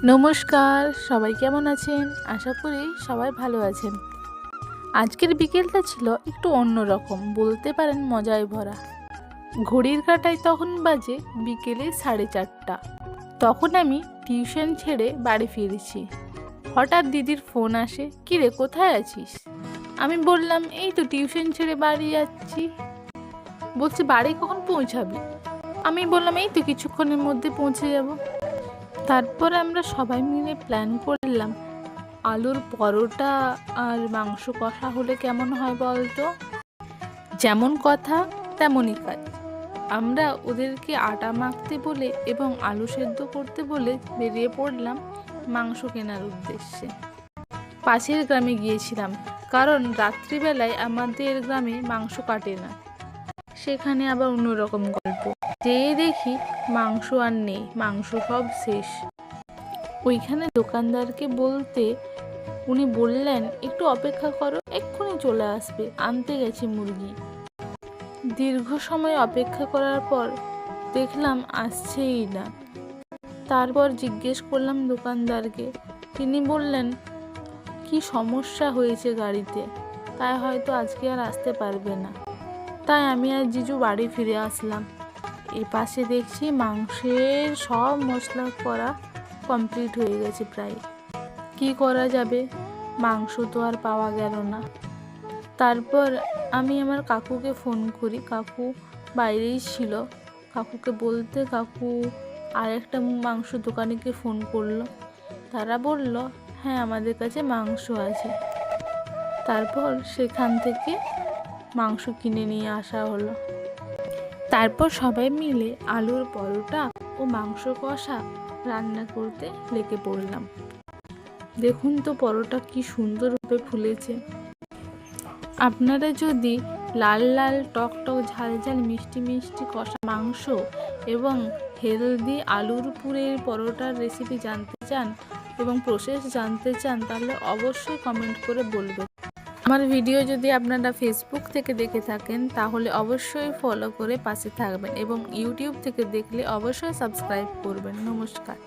নমস্কার, সবাই কেমন আছেন? আশা করি সবাই ভালো আছেন। আজকের বিকেলটা ছিল একটু অন্যরকম, বলতে পারেন মজায় ভরা। ঘড়ির কাঁটায় তখন বাজে বিকেলে 4:30। তখন আমি টিউশন ছেড়ে বাড়ি ফিরেছি। হঠাৎ দিদির ফোন আসে, কিরে কোথায় আছিস? আমি বললাম এই তো টিউশন ছেড়ে বাড়ি যাচ্ছি। বলছে বাড়ি কখন পৌঁছাবি? আমি বললাম এই তো কিছুক্ষণের মধ্যে পৌঁছে যাব। তারপর আমরা সবাই মিলে প্ল্যান করলাম আলুর পরোটা আর মাংস কষা হলে কেমন হয় বলতো। যেমন কথা তেমনই কাজ। আমরা ওদেরকে আটা মাখতে বলে এবং আলু সেদ্ধ করতে বলে বেরিয়ে পড়লাম মাংস কেনার উদ্দেশ্যে। পাশের গ্রামে গিয়েছিলাম, কারণ রাত্রিবেলায় আমাদের গ্রামে মাংস কাটে না। সেখানে আবার অন্যরকম গল্প। যেয়ে দেখি মাংস আর নেই, মাংস সব শেষ। ওইখানে দোকানদারকে বলতে উনি বললেন একটু অপেক্ষা করো, এক্ষুনি চলে আসবে, আনতে গেছে মুরগি। দীর্ঘ সময় অপেক্ষা করার পর দেখলাম আসছেই না। তারপর জিজ্ঞেস করলাম দোকানদারকে, তিনি বললেন কি সমস্যা হয়েছে গাড়িতে, তাই হয়তো আজকে আর আসতে পারবে না। তাই আমি আর জিজু বাড়ি ফিরে আসলাম। এপাশে দেখছি মাংসের সব মশলা করা কমপ্লিট হয়ে গেছে প্রায়। কি করা যাবে, মাংস তো আর পাওয়া গেল না। তারপর আমি আমার কাকুকে ফোন করি, কাকু বাইরেই ছিল। কাকুকে বলতে কাকু আরেকটা মাংস দোকানিকে ফোন করলো। তারা বলল হ্যাঁ আমাদের কাছে মাংস আছে। তারপর সেখান থেকে মাংস কিনে নিয়ে আসা হলো। তারপর সবাই মিলে আলুর পরোটা ও মাংস কষা রান্না করতে লেগে পড়লাম। দেখুন তো পরোটা কি সুন্দরভাবে ফুলেছে। আপনারা যদি লাল লাল টক টক ঝাল ঝাল মিষ্টি মিষ্টি কষা মাংস এবং হেলদি আলুর পুরের পরোটার রেসিপি জানতে চান এবং প্রসেস জানতে চান, তাহলে অবশ্যই কমেন্ট করে বলবেন। আমার ভিডিও যদি আপনারা ফেসবুক থেকে দেখে থাকেন তাহলে অবশ্যই ফলো করে পাশে থাকবেন এবং ইউটিউব থেকে দেখলে অবশ্যই সাবস্ক্রাইব করবেন। নমস্কার।